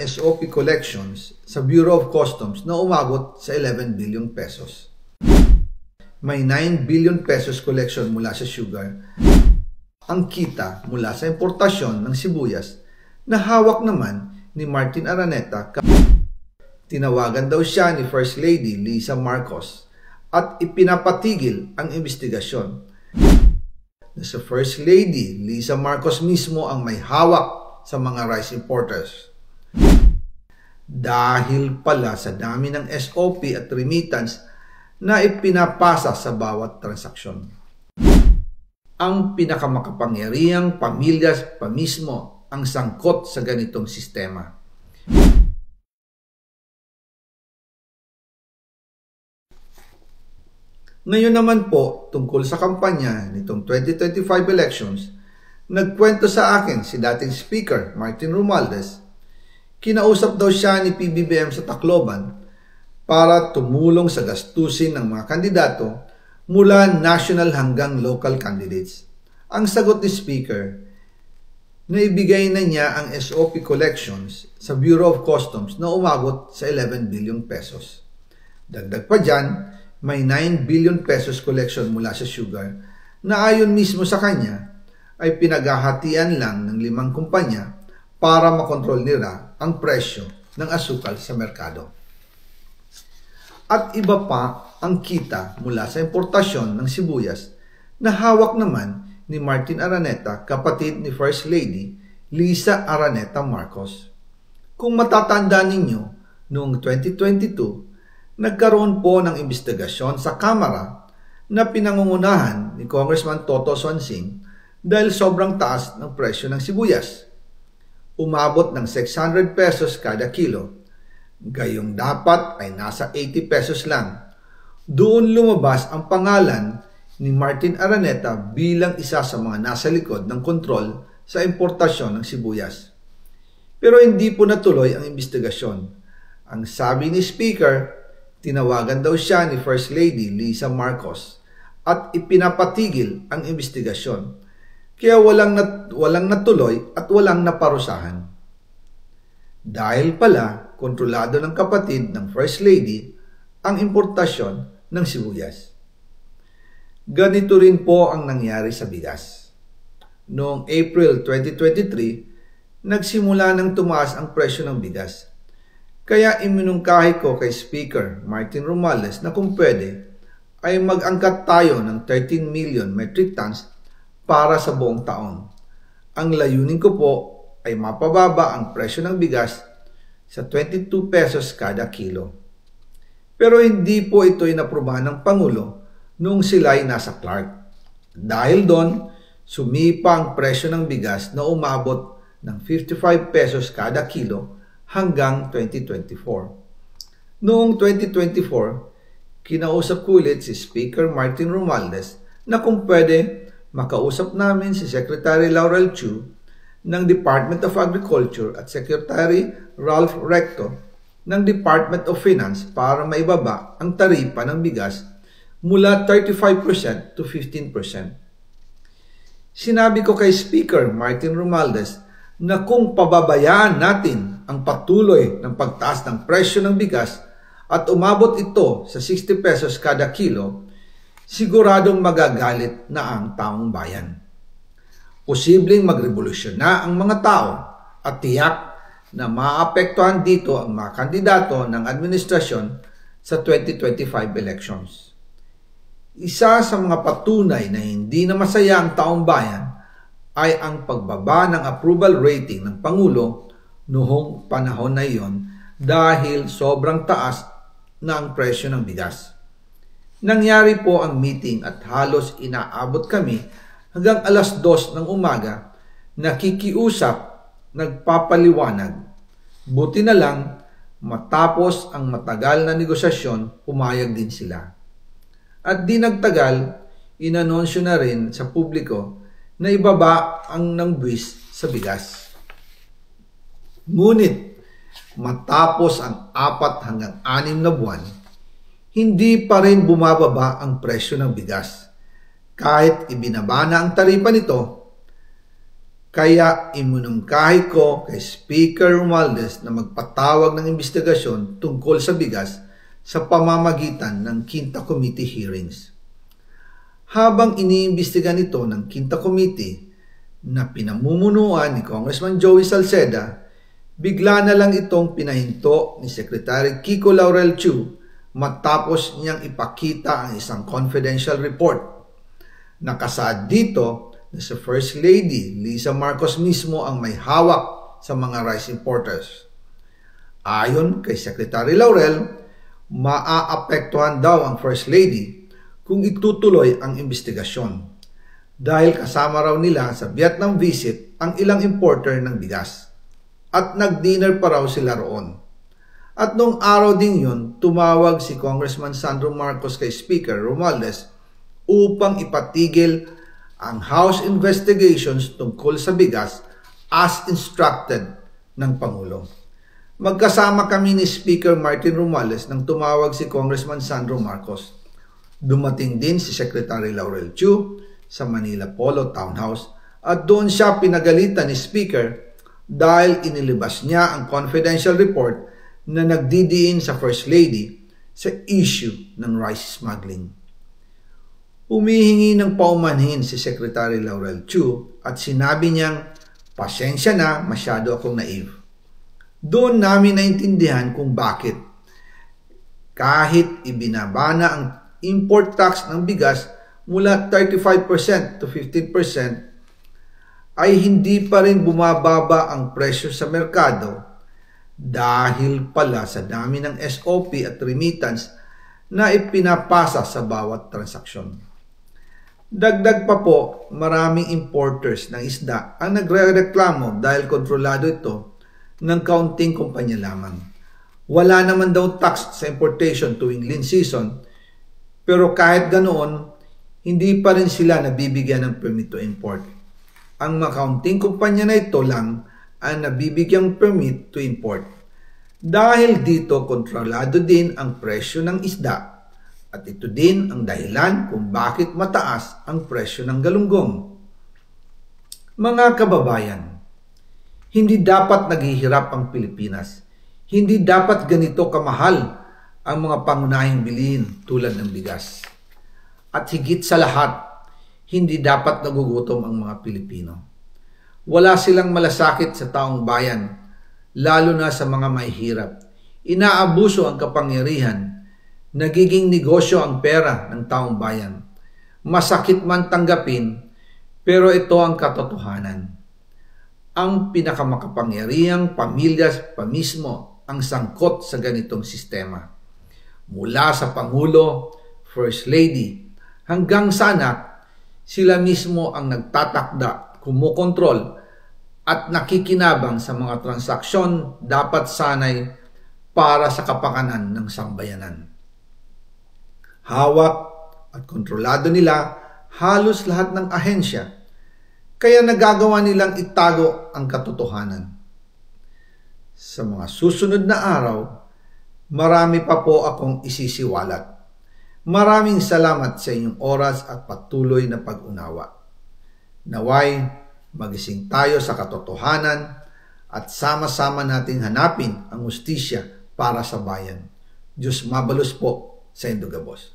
ng SOP collections sa Bureau of Customs na umabot sa 11 billion pesos. May 9 billion pesos collection mula sa sugar. Ang kita mula sa importasyon ng sibuyas na hawak naman ni Martin Araneta. Tinawagan daw siya ni First Lady Lisa Marcos at ipinapatigil ang investigasyon. Na sa First Lady Lisa Marcos mismo ang may hawak sa mga rice importers. Dahil pala sa dami ng SOP at remittance na ipinapasa sa bawat transaksyon. Ang pinakamakapangyarihang pamilya pa mismo ang sangkot sa ganitong sistema. Ngayon naman po, tungkol sa kampanya nitong 2025 elections, nagkwento sa akin si dating Speaker Martin Romualdez. Kinausap daw siya ni PBBM sa Tacloban para tumulong sa gastusin ng mga kandidato mula national hanggang local candidates. Ang sagot ni Speaker, naibigay na niya ang SOP collections sa Bureau of Customs na umabot sa 11 billion pesos. Dagdag pa dyan, may 9 billion pesos collection mula sa sugar na ayon mismo sa kanya ay pinaghahatian lang ng 5 kumpanya para makontrol nila ang presyo ng asukal sa merkado. At iba pa ang kita mula sa importasyon ng sibuyas na hawak naman ni Martin Araneta, kapatid ni First Lady Lisa Araneta Marcos. Kung matatanda ninyo, noong 2022, nagkaroon po ng investigasyon sa Kamara na pinangungunahan ni Congressman Toto Swansing dahil sobrang taas ng presyo ng sibuyas. Umabot ng 600 pesos kada kilo. Gayong dapat ay nasa 80 pesos lang. Doon lumabas ang pangalan ni Martin Araneta bilang isa sa mga nasa likod ng kontrol sa importasyon ng sibuyas. Pero hindi po natuloy ang investigasyon. Ang sabi ni Speaker, tinawagan daw siya ni First Lady Lisa Marcos at ipinapatigil ang investigasyon. Kaya walang natuloy at walang naparusahan. Dahil pala, kontrolado ng kapatid ng First Lady ang importasyon ng sibuyas. Ganito rin po ang nangyari sa bigas. Noong April 2023, nagsimula nang tumaas ang presyo ng bigas. Kaya iminungkahi ko kay Speaker Martin Romualdez na kung pwede ay mag-angkat tayo ng 13 million metric tons para sa buong taon. Ang layunin ko po ay mapababa ang presyo ng bigas sa 22 pesos kada kilo. Pero hindi po ito inaprubahan ng Pangulo noong sila ay nasa Clark. Dahil doon, sumipa ang presyo ng bigas na umabot ng 55 pesos kada kilo hanggang 2024. Noong 2024, kinausap ko ulit si Speaker Martin Romualdez na kung pwede makausap namin si Secretary Laurel Chu ng Department of Agriculture at Secretary Ralph Recto ng Department of Finance para maibaba ang taripa ng bigas mula 35% to 15%. Sinabi ko kay Speaker Martin Romualdez na kung pababayaan natin ang patuloy ng pagtaas ng presyo ng bigas at umabot ito sa 60 pesos kada kilo, siguradong magagalit na ang taong bayan. Posibleng magrevolusyon na ang mga tao at tiyak na maapektuhan dito ang mga kandidato ng administrasyon sa 2025 elections. Isa sa mga patunay na hindi na masaya ang taong bayan ay ang pagbaba ng approval rating ng Pangulo noong panahon na iyon dahil sobrang taas na ang presyo ng bigas. Nangyari po ang meeting at halos inaabot kami hanggang alas 2 ng umaga, nakikiusap, nagpapaliwanag. Buti na lang, matapos ang matagal na negosasyon, pumayag din sila. At di nagtagal, inanunsyo na rin sa publiko na ibaba ang nangbuwis sa bigas. Ngunit, matapos ang 4 hanggang 6 na buwan, hindi pa rin bumababa ang presyo ng bigas. Kahit ibinaba na ang taripa nito, Kaya iminungkahi ko kay Speaker Romualdez na magpatawag ng investigasyon tungkol sa bigas sa pamamagitan ng Quinta Committee hearings. Habang iniimbestiga nito ng Quinta Committee na pinamumunuan ni Congressman Joey Salceda, bigla na lang itong pinahinto ni Secretary Kiko Laurel Chu matapos niyang ipakita ang isang confidential report. Nakasaad dito na si First Lady Lisa Marcos mismo ang may hawak sa mga rice importers. Ayon kay Secretary Laurel, maaapektuhan daw ang First Lady kung itutuloy ang investigasyon dahil kasama raw nila sa Vietnam visit ang ilang importer ng bigas at nag-dinner pa raw sila roon. At noong araw din yun, tumawag si Congressman Sandro Marcos kay Speaker Romualdez upang ipatigil ang House investigations tungkol sa bigas as instructed ng Pangulo. Magkasama kami ni Speaker Martin Romualdez nang tumawag si Congressman Sandro Marcos. Dumating din si Secretary Laurel Chu sa Manila Polo Townhouse at doon siya pinagalitan ni Speaker dahil inilabas niya ang confidential report na nagdidiin sa First Lady sa issue ng rice smuggling. Humihingi ng paumanhin si Secretary Laurel Chu at sinabi niyang, pasensya na, masyado akong naive. Doon namin naintindihan kung bakit. Kahit ibinaba na ang import tax ng bigas mula 35% to 15%, ay hindi pa rin bumababa ang presyo sa merkado dahil pala sa dami ng SOP at remittance na ipinapasa sa bawat transaksyon. Dagdag pa po, maraming importers ng isda ang nagre-reklamo dahil kontrolado ito ng kaunting kumpanya lamang. Wala naman daw tax sa importation tuwing lean season, pero kahit ganoon, hindi pa rin sila nabibigyan ng permit to import. Ang makaunting kumpanya na ito lang ang nabibigyang permit to import. Dahil dito, kontrolado din ang presyo ng isda. At ito din ang dahilan kung bakit mataas ang presyo ng galunggong. Mga kababayan, hindi dapat naghihirap ang Pilipinas. Hindi dapat ganito kamahal ang mga pangunahing bilihin tulad ng bigas. At higit sa lahat, hindi dapat nagugutom ang mga Pilipino. Wala silang malasakit sa taong bayan, lalo na sa mga mahihirap. Inaabuso ang kapangyarihan. Nagiging negosyo ang pera ng taong bayan. Masakit man tanggapin, pero ito ang katotohanan. Ang pinakamakapangyarihang pamilya pa mismo ang sangkot sa ganitong sistema. Mula sa Pangulo, First Lady, hanggang sa anak, sila mismo ang nagtatakda, kumukontrol, at nakikinabang sa mga transaksyon dapat sanay para sa kapakanan ng sambayanan. Hawak at kontrolado nila halos lahat ng ahensya, kaya nagagawa nilang itago ang katotohanan. Sa mga susunod na araw, marami pa po akong isisiwalat. Maraming salamat sa inyong oras at patuloy na pag-unawa. Naway, magising tayo sa katotohanan at sama-sama nating hanapin ang hustisya para sa bayan. Diyos mabalos po sa Indogabos.